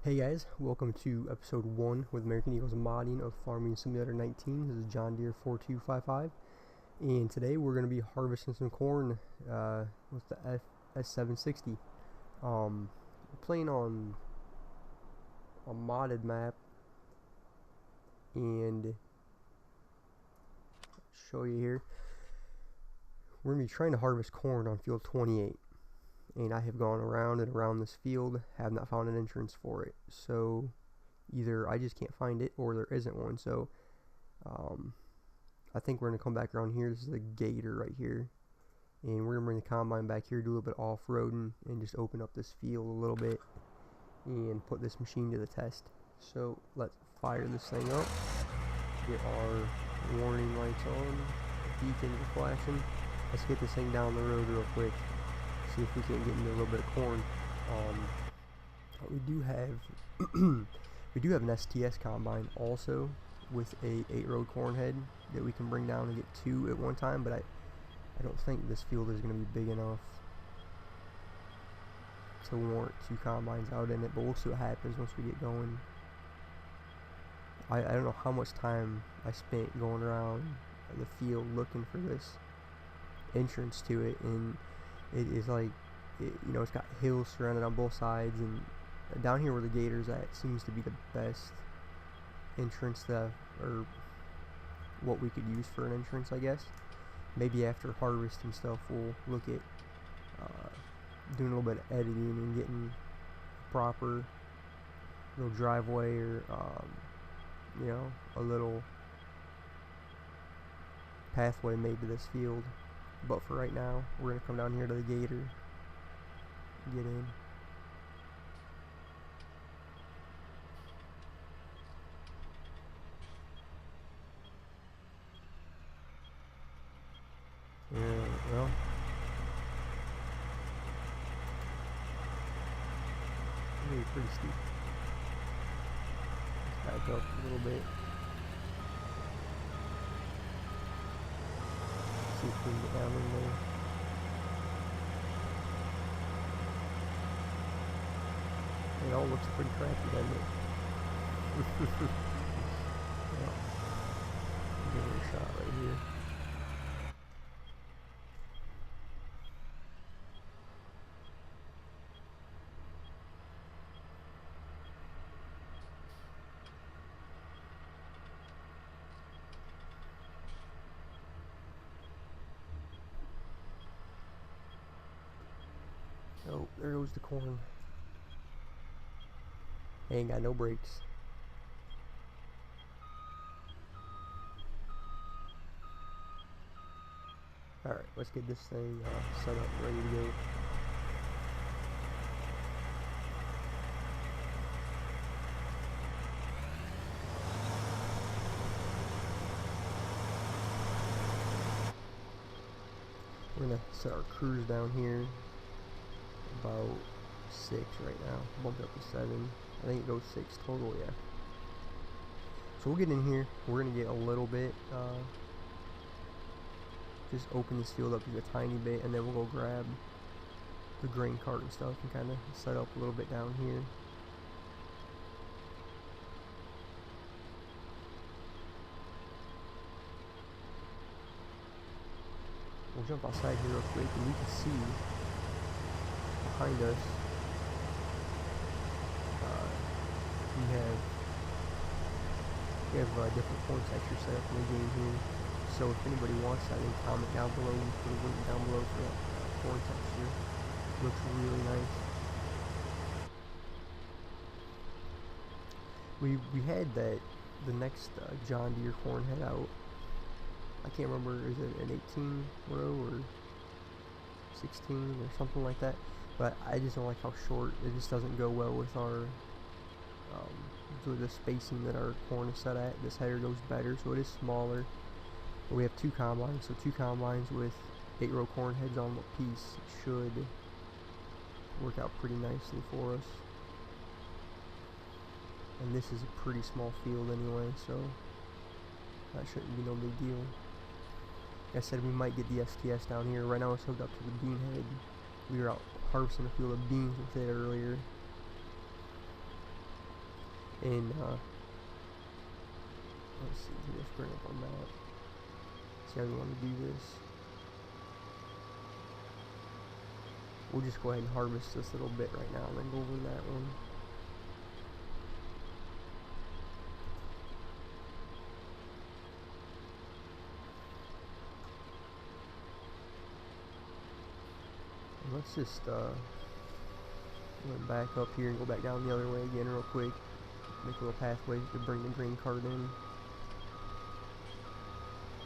Hey guys, welcome to episode 1 with American Eagle's modding of Farming Simulator 19. This is John Deere 4255, and today we're going to be harvesting some corn with the FS19. We're playing on a modded map, and I'll show you here. We're going to be trying to harvest corn on field 28. And I have gone around and around this field, have not found an entrance for it. So either I just can't find it or there isn't one. So I think we're going to come back around here. This is a gator right here. And we're going to bring the combine back here, do a little bit of off-roading, and just open up this field a little bit and put this machine to the test. So let's fire this thing up. Get our warning lights on. The beacons are flashing. Let's get this thing down the road real quick. See if we can get into a little bit of corn. We do have an STS combine also with a 8-road corn head that we can bring down and get 2 at one time, but I don't think this field is going to be big enough to warrant 2 combines out in it, but we'll see what happens once we get going. I don't know how much time I spent going around the field looking for this entrance to it, and it is like, it's got hills surrounded on both sides, and down here where the gator's at seems to be the best entrance or what we could use for an entrance, I guess. Maybe after harvest and stuff we'll look at doing a little bit of editing and getting a proper little driveway or a little pathway made to this field. But for right now, we're going to come down here to the gator and get in. Yeah, well, really pretty steep. Let's back up a little bit. See if we can get down in there. It all looks pretty crappy, doesn't it? Yeah. Give it a shot right here. Oh, there goes the corn. Ain't got no brakes. Alright, let's get this thing set up, ready to go. We're gonna set our cruise down here. About 6 right now, bumped up to 7. I think it goes 6 total, yeah. So we'll get in here. We're gonna get a little bit, just open this field up just a tiny bit, and then we'll go grab the grain cart and stuff and kind of set up a little bit down here. We'll jump outside here real quick, and we can see behind us we have different corn textures set up in the game here. So if anybody wants that, then comment down below. We put a link down below for that corn texture. Looks really nice. We had the next John Deere corn head out. I can't remember, is it an 18 row or 16 or something like that? But I just don't like how short it just doesn't go well with our the spacing that our corn is set at. This header goes better, so it is smaller. But we have 2 combines, so 2 combines with 8-row corn heads on a piece should work out pretty nicely for us. And this is a pretty small field anyway, so that shouldn't be no big deal. Like I said, we might get the STS down here. Right now it's hooked up to the bean head. We were out harvesting a field of beans with it earlier. And let's see, let's bring up our map. See how we want to do this. We'll just go ahead and harvest this little bit right now and then go over that one. And let's just back up here and go back down the other way again real quick. Make a little pathway to bring the grain cart in,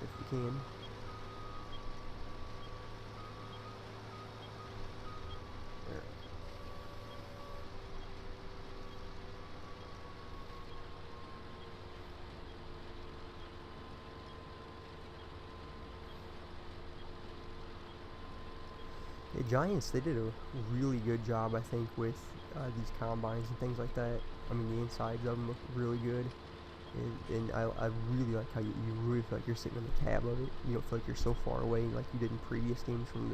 if we can. There. The Giants, they did a really good job, I think, with these combines and things like that. I mean, the insides of them look really good, and I really like how you really feel like you're sitting on the tab of it. You don't feel like you're so far away like you did in previous games from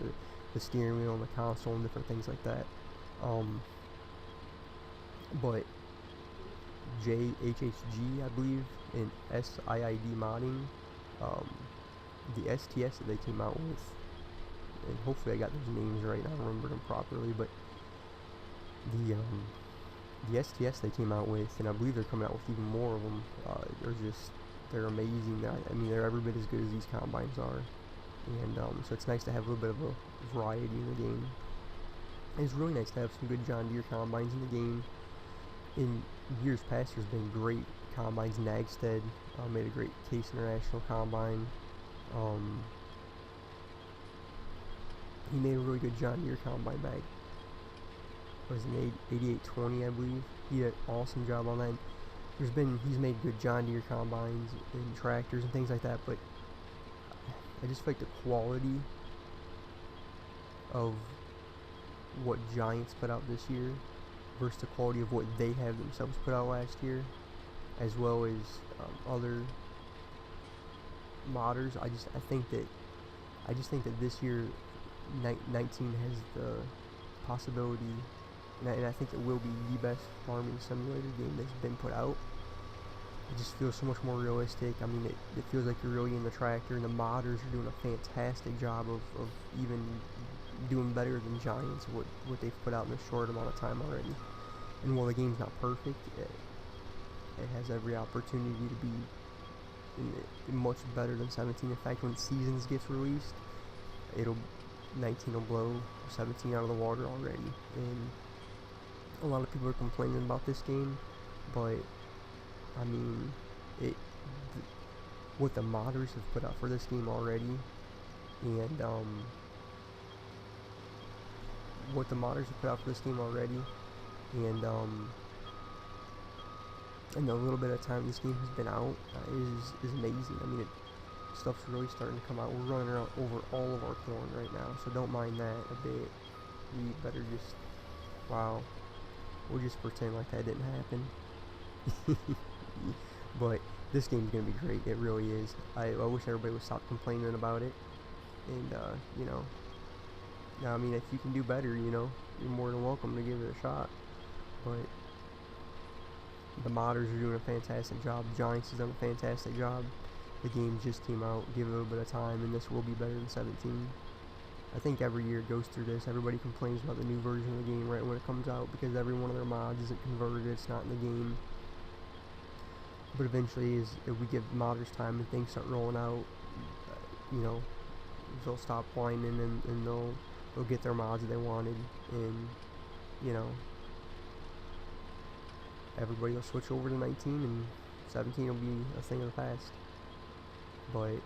the steering wheel and the console and different things like that. But JHHG, I believe, and SIID modding, the STS that they came out with, and hopefully I got those names right and I remembered them properly, but the STS they came out with, and I believe they're coming out with even more of them, they're amazing. I mean, they're every bit as good as these combines are, and so it's nice to have a little bit of a variety in the game. And it's really nice to have some good John Deere combines in the game. In years past, there's been great combines. Nagstead made a great Case International combine. He made a really good John Deere combine back. It was an 8820, I believe. He did an awesome job on that. He's made good John Deere combines and tractors and things like that, but I just feel like the quality of what Giants put out this year versus the quality of what they have themselves put out last year, as well as other modders. I just think that this year 19 has the possibility, and I think it will be the best farming simulator game that's been put out. It just feels so much more realistic. I mean, it feels like you're really in the tractor, and the modders are doing a fantastic job of even doing better than Giants, what they've put out in a short amount of time already. And while the game's not perfect, it has every opportunity to be much better than 17. In fact, when Seasons gets released, 19 will blow 17 out of the water already. And a lot of people are complaining about this game, but I mean, what the modders have put out for this game already, and what the modders have put out for this game already, and the little bit of time this game has been out is amazing. I mean, stuff's really starting to come out. We're running around over all of our corn right now, so don't mind that a bit. We better just, wow, we'll just pretend like that didn't happen. But this game's gonna be great. It really is. I wish everybody would stop complaining about it, and you know, I mean, if you can do better, you know, you're more than welcome to give it a shot. But the modders are doing a fantastic job. Giants has done a fantastic job. The game just came out. Give it a little bit of time, and this will be better than 17. I think every year it goes through this. Everybody complains about the new version of the game right when it comes out because every one of their mods isn't converted. It's not in the game. But eventually, as if we give modders time and things start rolling out, you know, they'll stop whining and they'll get their mods that they wanted, and you know, everybody will switch over to 19, and 17 will be a thing of the past. But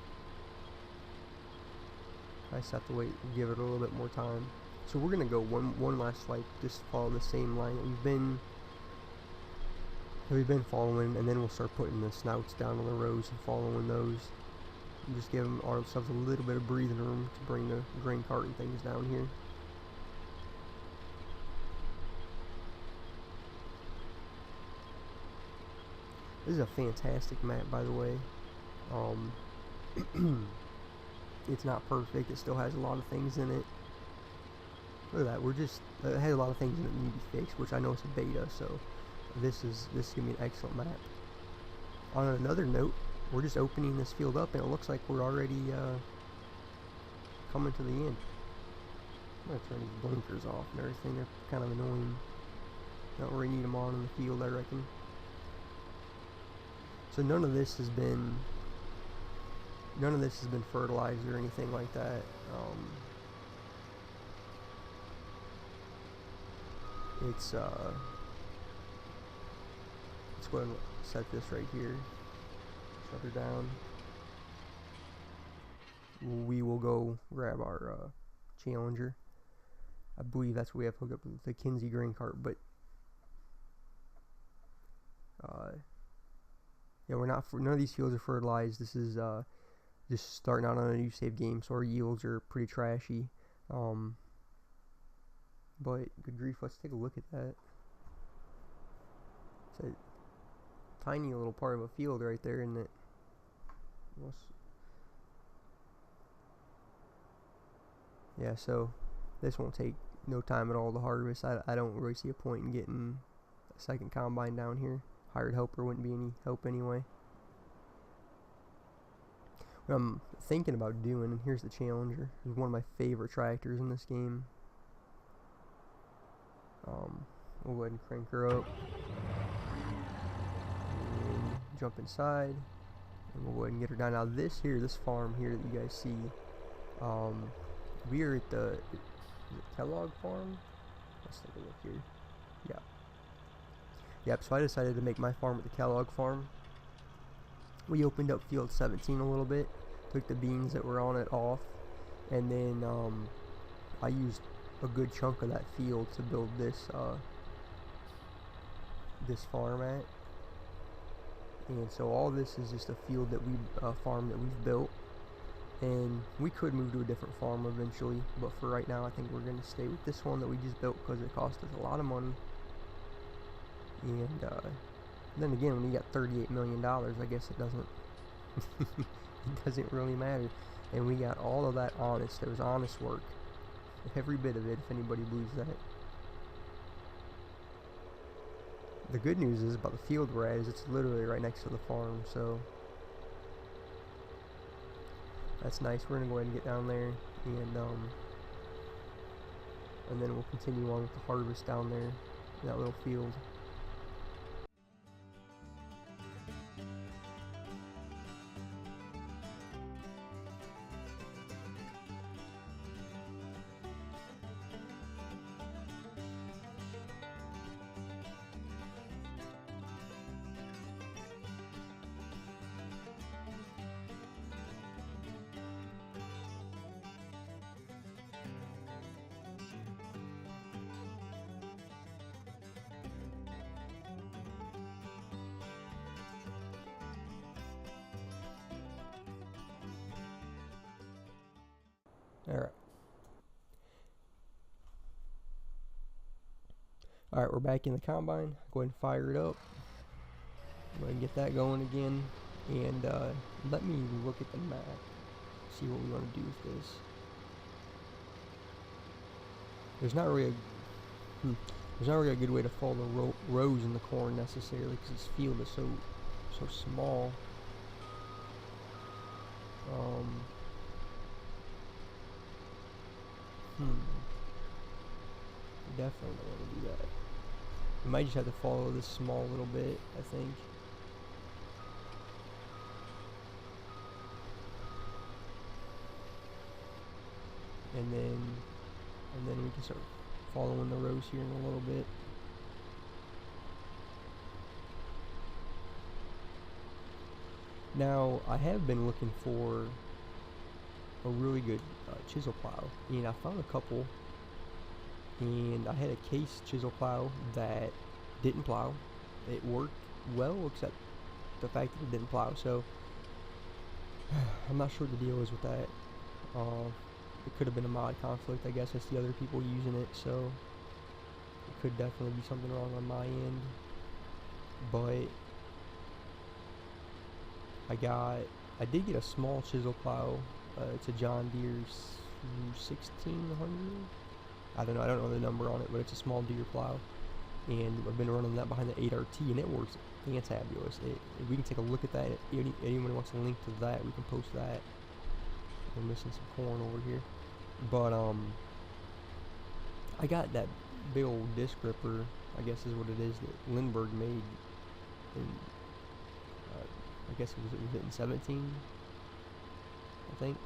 I just have to wait and give it a little bit more time. So we're gonna go one last flight, just follow the same line that we've been following, and then we'll start putting the snouts down on the rows and following those, and just give ourselves a little bit of breathing room to bring the grain cart and things down here. This is a fantastic map, by the way. It's not perfect. It still has a lot of things in it. Look at that. It has a lot of things in it that need to be fixed, which I know it's a beta, so this is gonna be an excellent map. On another note, we're just opening this field up, and it looks like we're already coming to the end. I'm gonna turn these blinkers off and everything. They're kind of annoying. Don't really need them on in the field, I reckon. So none of this has been fertilized or anything like that. Let's go ahead and set this right here. Shut her down. We will go grab our Challenger. I believe that's what we have hooked up with the Kinsey grain cart, but yeah, none of these fields are fertilized. This is just starting out on a new save game, so our yields are pretty trashy. But good grief, let's take a look at that. It's a tiny little part of a field right there, isn't it? Yeah, so this won't take no time at all to harvest. I don't really see a point in getting a second combine down here. Hired helper wouldn't be any help anyway. What I'm thinking about doing, and here's the Challenger. It's one of my favorite tractors in this game. We'll go ahead and crank her up. And jump inside. And we'll go ahead and get her down. Now this farm here that you guys see, we are at the Kellogg farm. Let's take a look here. Yeah. Yep, so I decided to make my farm at the Kellogg farm. We opened up field 17 a little bit, took the beans that were on it off, and then I used a good chunk of that field to build this this farm at. And so all this is just a field that farm that we've built, and we could move to a different farm eventually, but for right now I think we're going to stay with this one that we just built because it cost us a lot of money. And then again, when you got $38 million, I guess it doesn't it doesn't really matter. And we got all of that honest. It was honest work, every bit of it, if anybody believes that. The good news is about the field we're at is it's literally right next to the farm, so that's nice. We're gonna go ahead and get down there, and then we'll continue on with the harvest down there in that little field. Alright, we're back in the combine. Go ahead and fire it up. Go ahead and get that going again. And let me look at the map. See what we want to do with this. There's not really a good way to follow the rows in the corn necessarily, because this field is so small. Definitely don't want to do that. We might just have to follow this small little bit, I think. And then we can start following the rows here in a little bit. Now, I have been looking for a really good chisel plow, and I found a couple. And I had a case chisel plow that didn't plow. It worked well, except the fact that it didn't plow. So I'm not sure what the deal is with that. It could have been a mod conflict, I guess. I see other people using it, so it could definitely be something wrong on my end. But I did get a small chisel plow. It's a John Deere 1600. I don't know the number on it, but it's a small Deere plow. and I've been running that behind the 8RT, and it works fantabulous. We can take a look at that. If anyone wants a link to that, we can post that. We're missing some corn over here, but I got that big old disc ripper, I guess is what it is, that Lindbergh made in, I guess it was in 17, I think.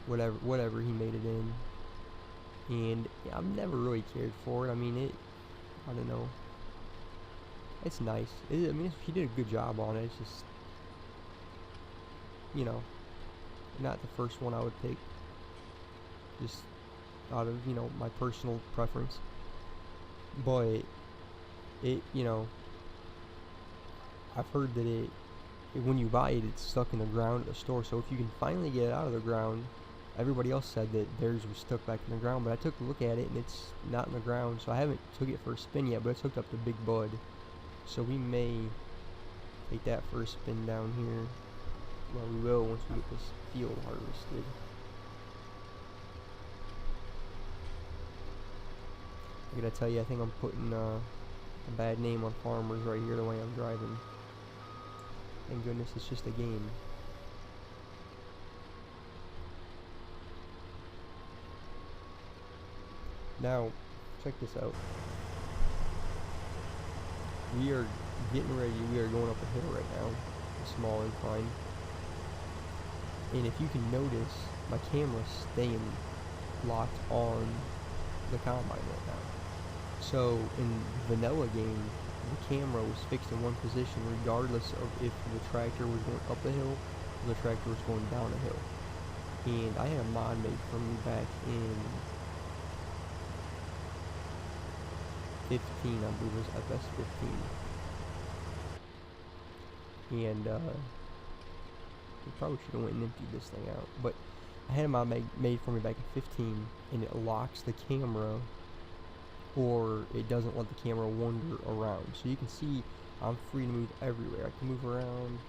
Whatever he made it in, and yeah, I've never really cared for it. I mean, I don't know. It's nice. I mean, he did a good job on it. It's just, you know, not the first one I would pick. Just out of, you know, my personal preference. But you know, I've heard that when you buy it, it's stuck in the ground at the store. So if you can finally get it out of the ground, everybody else said that theirs was stuck back in the ground, but I took a look at it and it's not in the ground, so I haven't took it for a spin yet, but it's hooked up to Big Bud. So we may take that for a spin down here. Well, we will once we get this field harvested. I gotta tell you, I think I'm putting a bad name on farmers right here the way I'm driving. Thank goodness it's just a game. Now, check this out. We are getting ready, we are going up a hill right now, a small incline. And if you can notice, my camera's staying locked on the combine right now. So in vanilla game, the camera was fixed in one position regardless of if the tractor was going up a hill or the tractor was going down a hill. And I had a mod made for me back in 15, I believe it was FS19. And we probably should have went and emptied this thing out, but I had a mod made for me back in 15, and it locks the camera, or it doesn't let the camera wander around. So you can see I'm free to move everywhere. I can move around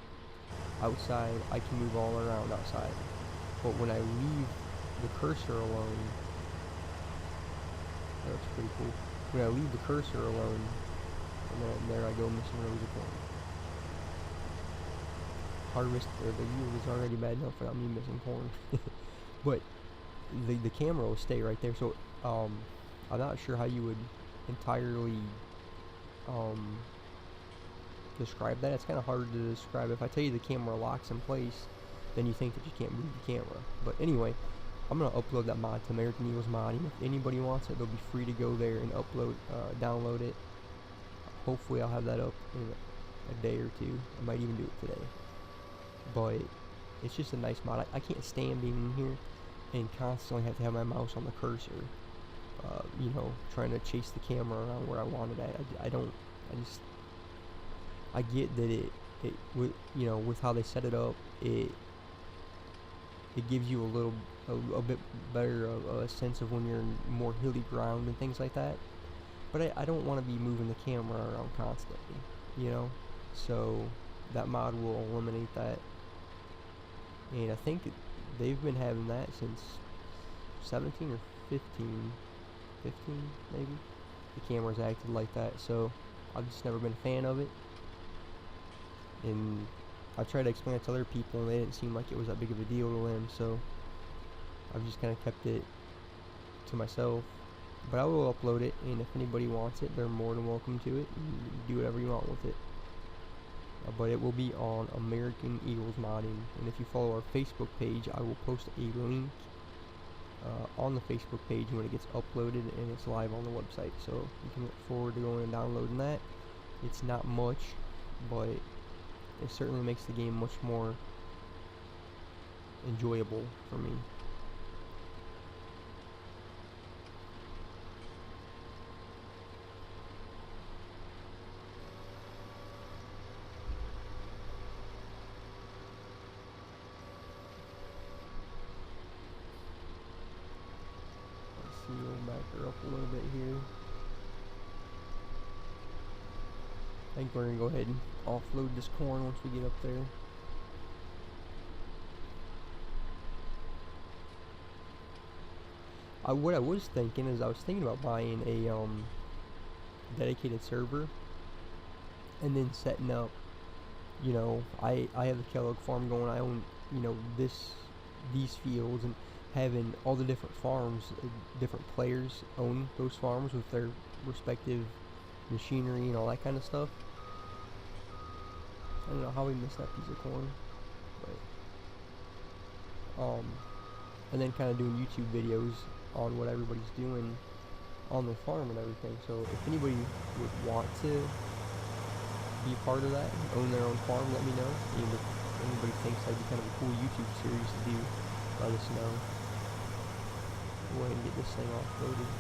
outside, I can move all around outside. But when I leave the cursor alone, that's pretty cool. When I leave the cursor alone, and then there I go missing rows of corn. Harvest, or the yield is already bad enough without me missing corn. But the camera will stay right there. So I'm not sure how you would entirely describe that. It's kind of hard to describe. If I tell you the camera locks in place, then you think that you can't move the camera. But anyway, I'm going to upload that mod to American Eagles Modding. If anybody wants it, they'll be free to go there and download it. Hopefully I'll have that up in a day or two. I might even do it today. But it's just a nice mod. I can't stand being in here and constantly have to have my mouse on the cursor. You know, trying to chase the camera around where I want it at. I get that you know, with how they set it up, it gives you a bit better a sense of when you're in more hilly ground and things like that. But I don't want to be moving the camera around constantly, you know. So that mod will eliminate that. And I think they've been having that since 17 or 15 maybe. The camera's acted like that, so I've just never been a fan of it. And I tried to explain it to other people, and they didn't seem like it was that big of a deal to them, so I've just kind of kept it to myself. But I will upload it, and if anybody wants it, they're more than welcome to it, and do whatever you want with it. But it will be on American Eagles Modding, and if you follow our Facebook page, I will post a link on the Facebook page when it gets uploaded and it's live on the website, so you can look forward to going and downloading that. It's not much, but it certainly makes the game much more enjoyable for me. We'll back her up a little bit here. I think we're going to go ahead and offload this corn once we get up there. What I was thinking is I was thinking about buying dedicated server, and then setting up, you know, I have the Kellogg farm going. I own, you know, these fields, and having all the different farms, different players own those farms with their respective machinery and all that kind of stuff. I don't know how we missed that piece of corn, but and then kind of doing YouTube videos on what everybody's doing on the farm and everything. So if anybody would want to be a part of that and own their own farm, let me know. And if anybody thinks that'd be kind of a cool YouTube series to do, let us know. Go ahead and get this thing offloaded.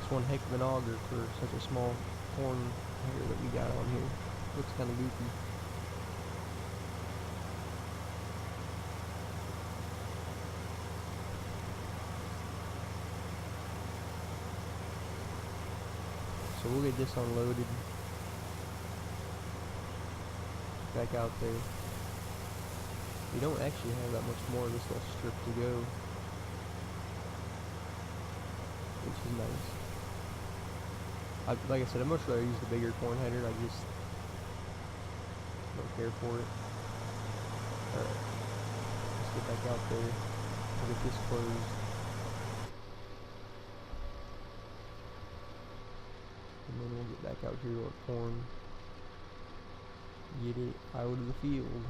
It's one heck of an auger for such a small corn hair that we got on here. Looks kind of goofy. So we'll get this unloaded. Back out there. We don't actually have that much more of this little strip to go, which is nice. Like I said, I'd much rather use the bigger corn header. I just don't care for it. Alright, let's get back out there. We'll get this closed. And then we'll get back out here to our corn. Get it out of the field.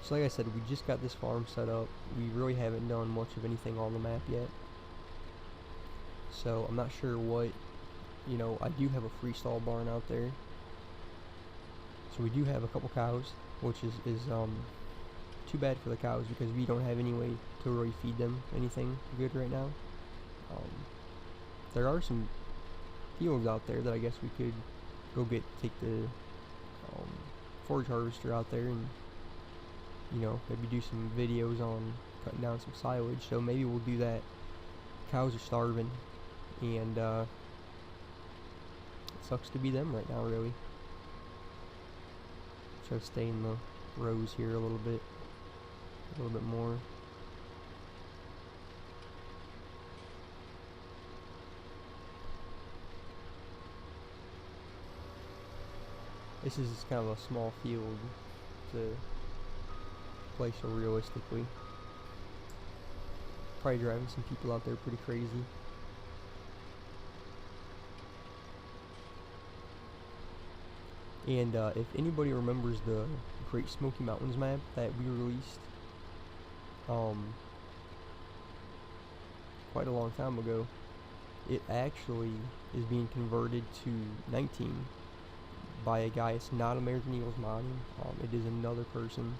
So like I said, we just got this farm set up. We really haven't done much of anything on the map yet. So I'm not sure what, you know, I do have a freestall barn out there. So we do have a couple cows, which is too bad for the cows because we don't have any way to really feed them anything good right now. There are some fields out there that I guess we could go take the forage harvester out there and, you know, maybe do some videos on cutting down some silage. So maybe we'll do that. Cows are starving, and it sucks to be them right now, really. Try to stay in the rows here a little bit more. This is kind of a small field to play so realistically. Probably driving some people out there pretty crazy. And if anybody remembers the Great Smoky Mountains map that we released quite a long time ago, it actually is being converted to 19 by a guy. It's not American Eagles modding. It is another person.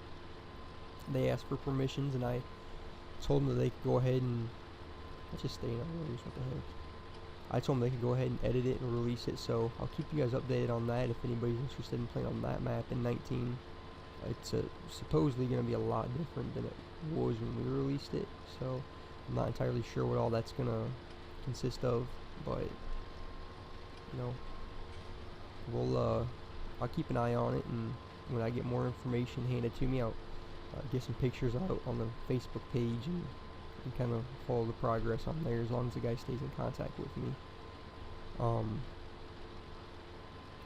They asked for permissions, and I told them that they could go ahead and let's just stay in our rows. What the heck? I told them they could go ahead and edit it and release it. So I'll keep you guys updated on that if anybody's interested in playing on that map in 19. It's supposedly going to be a lot different than it was when we released it. So I'm not entirely sure what all that's going to consist of, but you know, I'll keep an eye on it, and when I get more information handed to me, I'll get some pictures out on the Facebook page and kind of follow the progress on there as long as the guy stays in contact with me.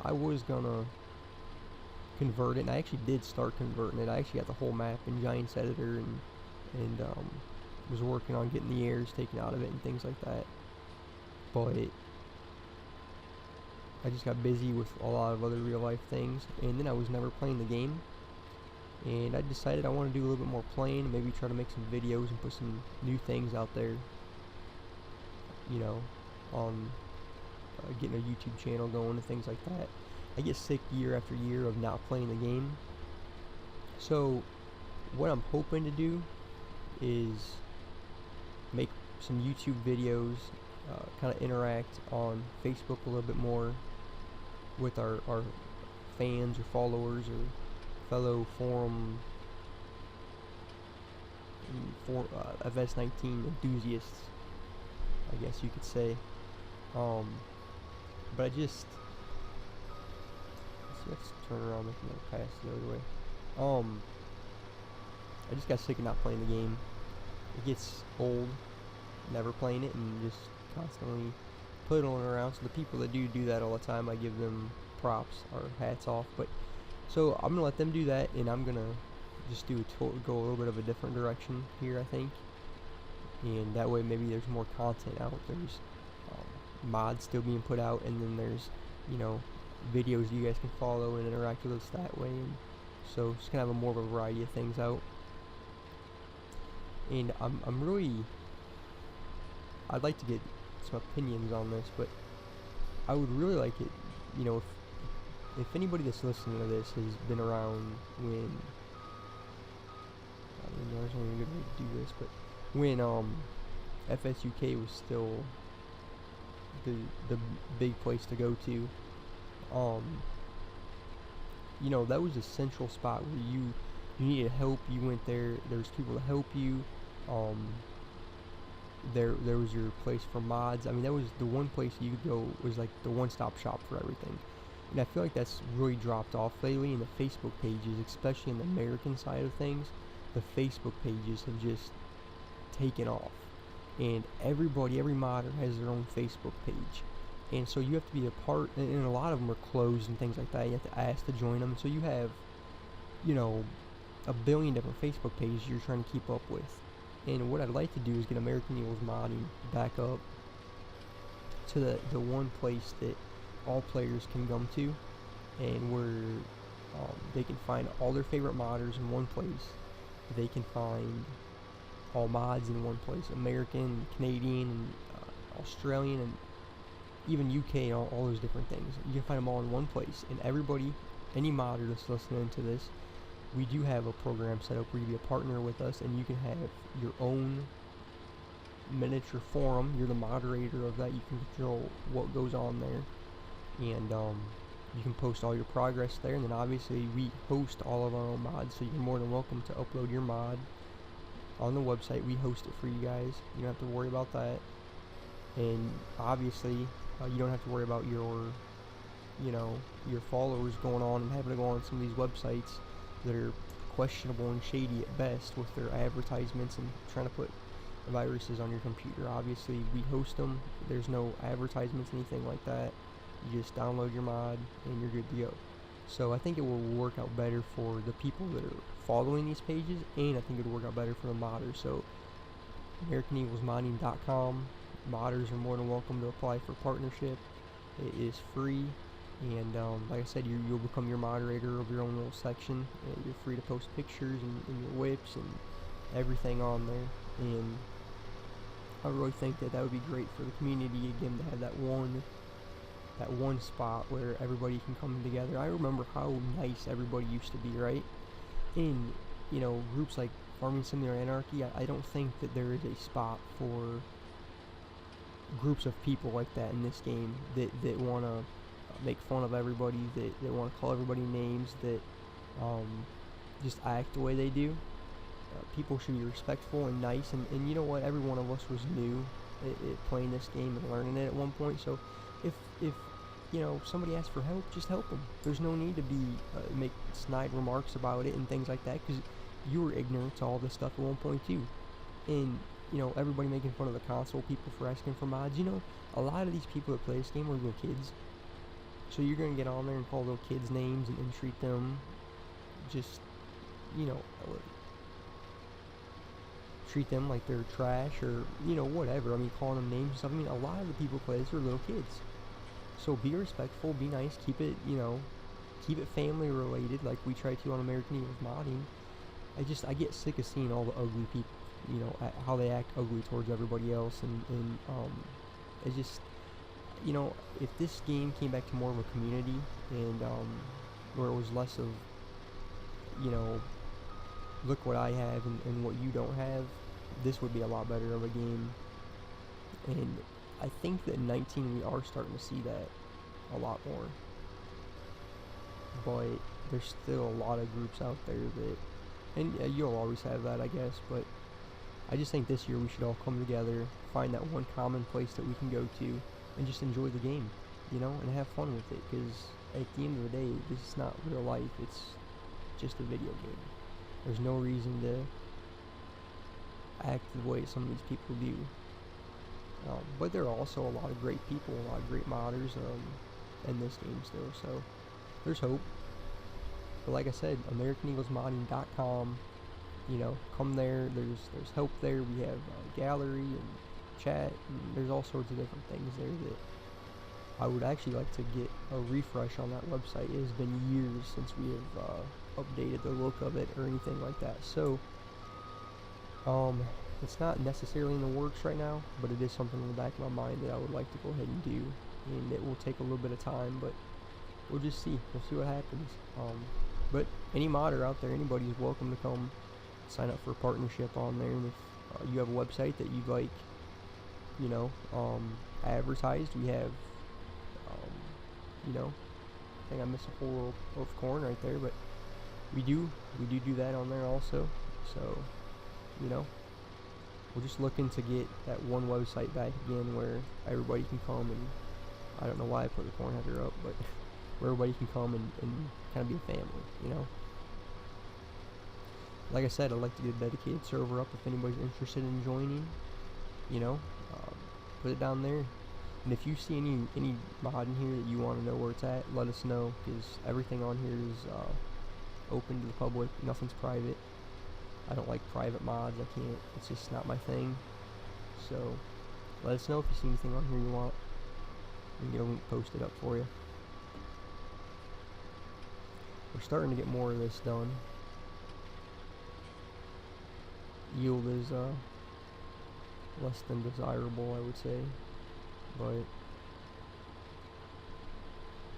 I was gonna convert it, and I actually did start converting it. I actually got the whole map in Giants Editor and was working on getting the errors taken out of it and things like that, but I just got busy with a lot of other real life things, and then I was never playing the game, and I decided I want to do a little bit more playing, maybe try to make some videos and put some new things out there, you know, on getting a YouTube channel going and things like that. I get sick year after year of not playing the game, so what I'm hoping to do is make some YouTube videos, kind of interact on Facebook a little bit more with our fans or followers or fellow forum FS19 enthusiasts, I guess you could say. But I just let's turn around, make another pass the other way. I just got sick of not playing the game. It gets old, never playing it, and just constantly piddling around. So the people that do that all the time, I give them props or hats off. But so I'm gonna let them do that, and I'm gonna just go a little bit of a different direction here, I think. And that way maybe there's more content out. There's mods still being put out, and then there's, you know, videos you guys can follow and interact with us that way. And so just gonna have more of a variety of things out. And I'm really, I'd like to get some opinions on this, but I would really like it, you know, if anybody that's listening to this has been around when, I don't know, there's only a good way to do this, but when FSUK was still the big place to go to, you know, that was a central spot where you needed help. You went there. There's people to help you. There was your place for mods. I mean, that was the one place you could go, was like the one-stop shop for everything. And I feel like that's really dropped off lately in the Facebook pages, especially in the American side of things. The Facebook pages have just taken off, and every modder has their own Facebook page, and so you have to be a part, and a lot of them are closed and things like that. You have to ask to join them, so you have, you know, a billion different Facebook pages you're trying to keep up with. And what I'd like to do is get American Eagles modding back up to the one place that all players can come to, and where they can find all their favorite modders in one place. They can find all mods in one place, American, Canadian, and Australian, and even UK, and all those different things. You can find them all in one place. And everybody, any modder that's listening to this, we do have a program set up where you be a partner with us, and you can have your own miniature forum. You're the moderator of that. You can control what goes on there, and you can post all your progress there. And then obviously we host all of our own mods, so you're more than welcome to upload your mod on the website. We host it for you guys. You don't have to worry about that. And obviously you don't have to worry about your, you know, your followers going on and having to go on some of these websites that are questionable and shady at best with their advertisements and trying to put viruses on your computer. Obviously we host them. There's no advertisements, anything like that. You just download your mod and you're good to go. So I think it will work out better for the people that are following these pages, and I think it will work out better for the modders. So AmericanEaglesModding.com, modders are more than welcome to apply for partnership. It is free, and like I said, you'll become your moderator of your own little section, and you're free to post pictures and your whips and everything on there. And I really think that would be great for the community, again, to have that one spot where everybody can come together. I remember how nice everybody used to be, right? In, you know, groups like Farming Simulator Anarchy, I don't think that there is a spot for groups of people like that in this game that want to make fun of everybody, that want to call everybody names, that just act the way they do. People should be respectful and nice, and you know what, every one of us was new at playing this game and learning it at one point. So if you know, somebody asks for help, just help them. There's no need to be make snide remarks about it and things like that, because you were ignorant to all this stuff at one point too. And you know, everybody making fun of the console people for asking for mods. You know, a lot of these people that play this game are little kids, so you're gonna get on there and call little kids names and treat them just, you know, treat them like they're trash, or you know, whatever. I mean, calling them names and stuff. I mean, a lot of the people play this are little kids. So be respectful, be nice, keep it, you know, keep it family related like we try to on American Eagles Modding. I get sick of seeing all the ugly people, you know, how they act ugly towards everybody else, and it's just, you know, if this game came back to more of a community, and where it was less of, you know, look what I have and what you don't have, this would be a lot better of a game. And I think that in 19 we are starting to see that a lot more, but there's still a lot of groups out there that, and you'll always have that, I guess, but I just think this year we should all come together, find that one common place that we can go to, and just enjoy the game, you know, and have fun with it, because at the end of the day, this is not real life, it's just a video game. There's no reason to act the way some of these people do. But there are also a lot of great people, a lot of great modders in this game still, so there's hope. But like I said, AmericanEaglesModding.com, you know, come there. There's hope there. We have gallery and chat, and there's all sorts of different things there that I would actually like to get a refresh on that website. It has been years since we have updated the look of it or anything like that. So it's not necessarily in the works right now, but it is something in the back of my mind that I would like to go ahead and do, and it will take a little bit of time, but we'll just see. We'll see what happens. But any modder out there, anybody is welcome to come sign up for a partnership on there, and if you have a website that you'd like, you know, advertised, we have, you know, I think I missed a whole loaf of corn right there, but we do that on there also. So, you know, we're just looking to get that one website back again where everybody can come, and I don't know why I put the corn header up, but where everybody can come and kind of be a family, you know. Like I said, I'd like to get a dedicated server up if anybody's interested in joining, you know. Put it down there, and if you see any mod in here that you want to know where it's at, let us know, because everything on here is open to the public. Nothing's private. I don't like private mods. I can't. It's just not my thing. So let us know if you see anything on here you want, and get a link posted up for you. We're starting to get more of this done. Yield is less than desirable, I would say, but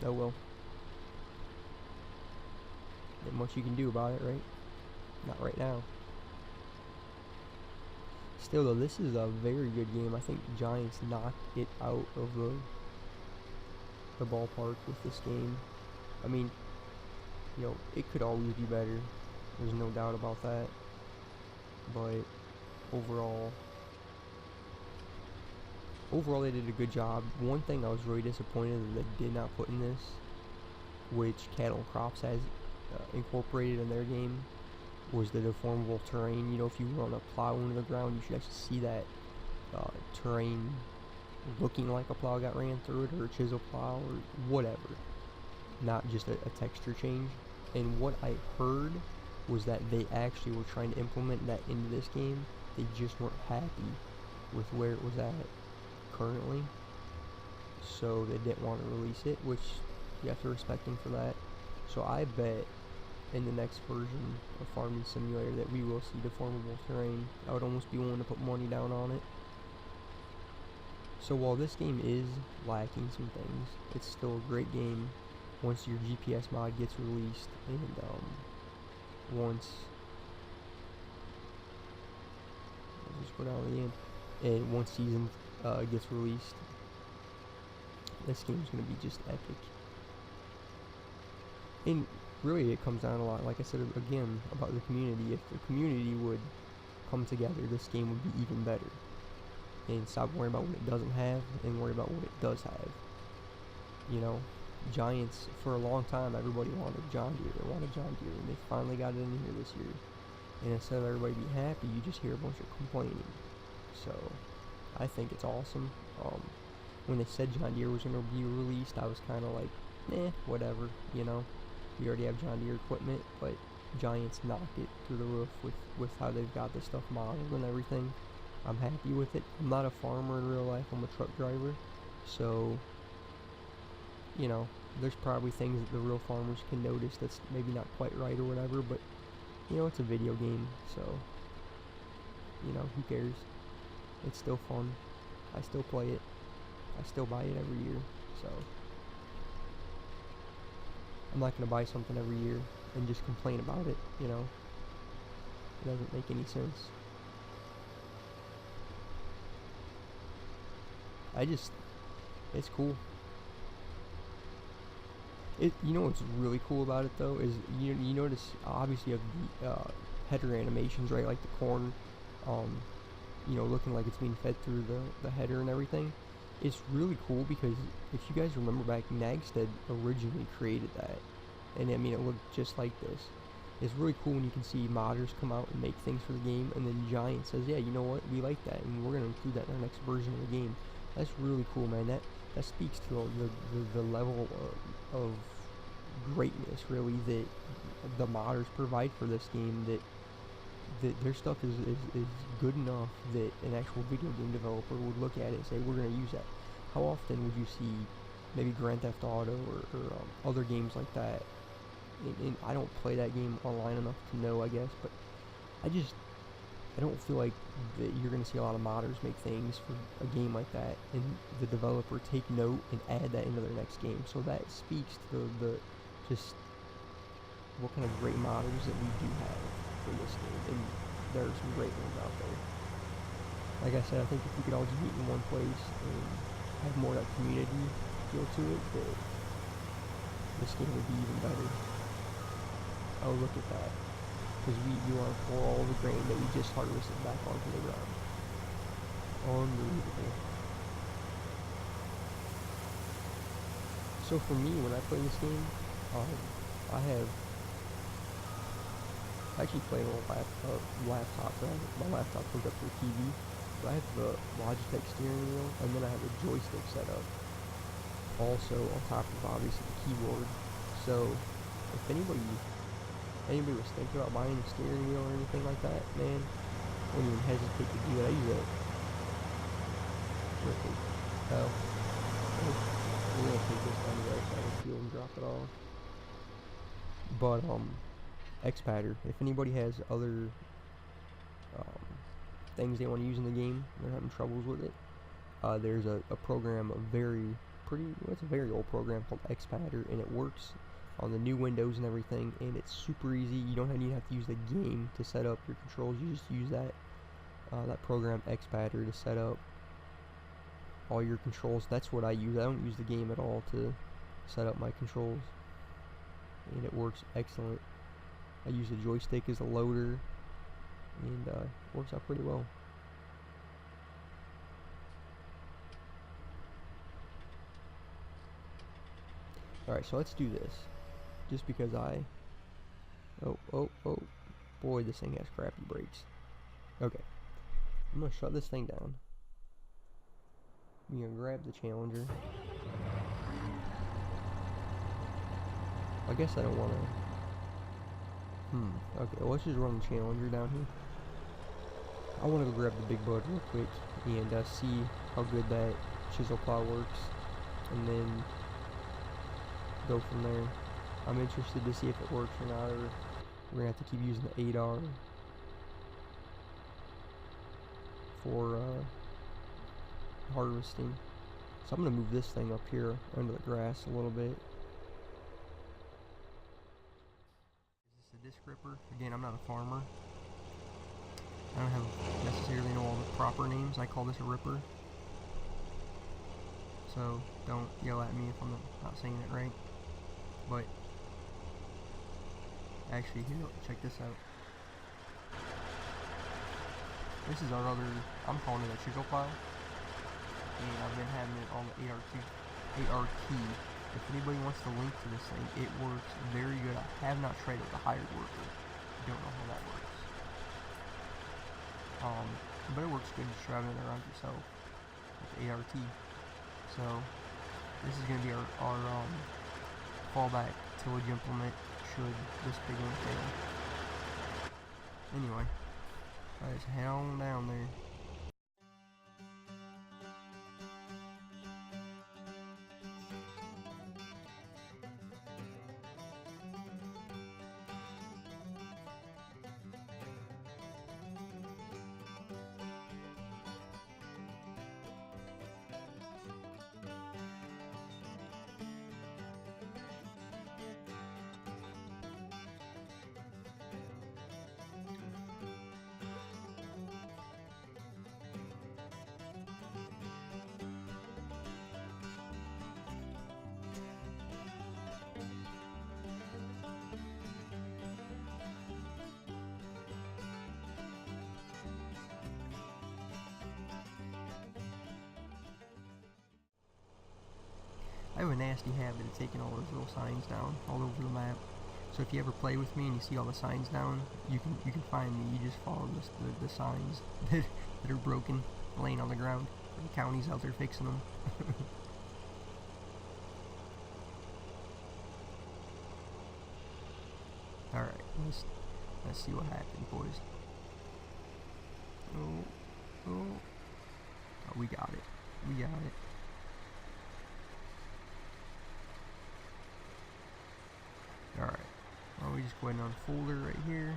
oh well. Not much you can do about it, right? Not right now. Still though, this is a very good game. I think Giants knocked it out of the ballpark with this game. I mean, you know, it could always be better. There's no doubt about that. But overall they did a good job. One thing I was really disappointed that they did not put in this, which Cattle and Crops has incorporated in their game, was the deformable terrain. You know, if you run a plow into the ground, you should actually see that terrain looking like a plow got ran through it, or a chisel plow, or whatever. Not just a texture change. And what I heard was that they actually were trying to implement that into this game. They just weren't happy with where it was at currently, so they didn't want to release it, which you have to respect them for that. So I bet in the next version of Farming Simulator that we will see deformable terrain. I would almost be willing to put money down on it. So while this game is lacking some things, it's still a great game once your GPS mod gets released, and once I'll just go down to the end, and once season gets released, this game's gonna be just epic. And really, it comes down a lot, like I said again, about the community. If the community would come together, this game would be even better, and stop worrying about what it doesn't have and worry about what it does have. You know, Giants, for a long time, everybody wanted John Deere. They wanted John Deere, and they finally got it in here this year. And instead of everybody being happy, you just hear a bunch of complaining. So I think it's awesome. When they said John Deere was going to be released, I was kind of like, whatever, you know. We already have John Deere equipment, but Giants knocked it through the roof with how they've got this stuff modeled and everything. I'm happy with it. I'm not a farmer in real life. I'm a truck driver. So, you know, there's probably things that the real farmers can notice that's maybe not quite right or whatever, but, you know, it's a video game, so, you know, who cares? It's still fun. I still play it. I still buy it every year, so I'm not going to buy something every year and just complain about it, you know. It doesn't make any sense. It's cool. You know what's really cool about it though is you notice obviously you have the header animations, right? Like the corn, you know, looking like it's being fed through the header and everything. It's really cool because if you guys remember back, Nagstead originally created that, and I mean it looked just like this. it's really cool when you can see modders come out and make things for the game, and then Giant says, yeah, you know what, we like that, and we're going to include that in our next version of the game. That's really cool, man. That speaks to the level of greatness, really, that the modders provide for this game, that their stuff is good enough that an actual video game developer would look at it and say, we're going to use that. How often would you see maybe Grand Theft Auto or other games like that? And I don't play that game online enough to know, I guess, but I don't feel like that you're going to see a lot of modders make things for a game like that, and the developer take note and add that into their next game. So that speaks to the just what kind of great modders that we do have for this game, and there are some great ones out there. Like I said, I think if we could all just meet in one place and have more of that community feel to it, that this game would be even better. Oh, look at that. Because we want to pour all the grain that we just harvested back onto the ground. Unbelievable. So for me, when I play this game, I actually played on a laptop. My laptop hooked up to the TV. But I have the Logitech steering wheel, and then I have a joystick set up. Also on top of obviously the keyboard. So if anybody was thinking about buying a steering wheel or anything like that, man, I wouldn't even hesitate to do it. I use it. Oh. We're gonna take this down the right side of the field and drop it off. But, Xpadder, if anybody has other, things they want to use in the game, they're having troubles with it, there's a program, it's a very old program called Xpadder, and it works on the new Windows and everything, and it's super easy. You don't even have to use the game to set up your controls. You just use that program Xpadder to set up all your controls. That's what I use. I don't use the game at all to set up my controls, and it works excellent. I use the joystick as a loader, and it works out pretty well. Alright, so let's do this. Just because oh, boy, this thing has crappy brakes. Okay, I'm gonna shut this thing down. I'm gonna grab the Challenger. I guess I don't wanna. Okay, well, let's just run the Challenger down here. I wanna go grab the big bud real quick and see how good that chisel plow works, and then go from there. I'm interested to see if it works or not, or we're gonna have to keep using the 8R for harvesting. So I'm gonna move this thing up here under the grass a little bit. Is this a disc ripper? Again, I'm not a farmer. I don't necessarily know all the proper names. I call this a ripper. So don't yell at me if I'm not saying it right. But actually, here, check this out. This is our other, I'm calling it a chisel plow, and I've been having it on the 8RT. If anybody wants to link to this thing, it works very good. I have not tried it with a hired worker. I don't know how that works. But it works good just driving it around yourself with the 8RT. So this is going to be our fallback tillage implement should this big one fail. Anyway, let's head on down there. I have a nasty habit of taking all those little signs down all over the map. So if you ever play with me and you see all the signs down, you can find me. You just follow the signs that are broken, laying on the ground. The county's out there fixing them. All right, let's see what happens, boys. Oh, we got it. We got it. All right. Well, we just go ahead and unfold her right here.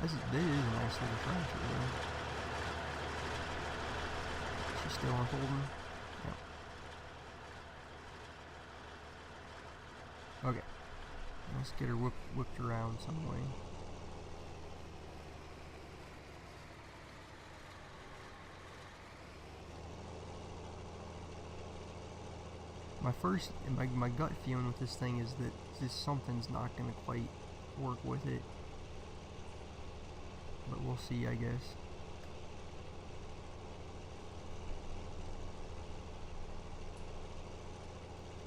This is a nice little tractor though. She's still unfolding. Yep. Okay. Let's get her whipped around some way. My gut feeling with this thing is that just something's not gonna quite work with it. But we'll see, I guess.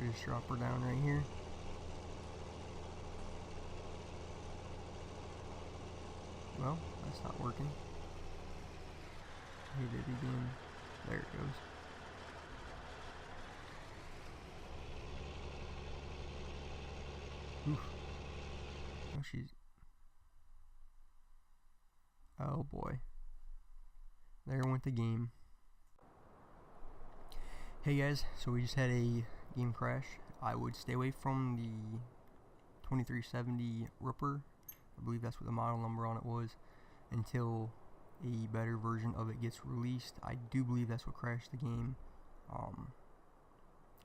We just drop her down right here. Well, that's not working. Hit it again. There it goes. Oof. Oh, she's... Oh boy. There went the game. Hey guys, so we just had a game crash. I would stay away from the 2370 Ripper. I believe that's what the model number on it was, until a better version of it gets released. I do believe that's what crashed the game.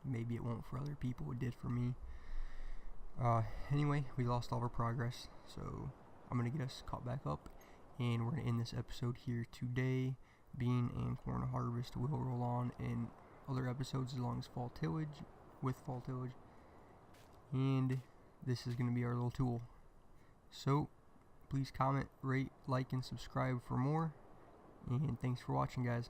Maybe it won't for other people. It did for me. Anyway, we lost all of our progress, so I'm gonna get us caught back up, and we're gonna end this episode here today. Bean and corn harvest will roll on in other episodes as long as fall tillage, with fall tillage, and this is gonna be our little tool. So please comment, rate, like, and subscribe for more, and thanks for watching, guys.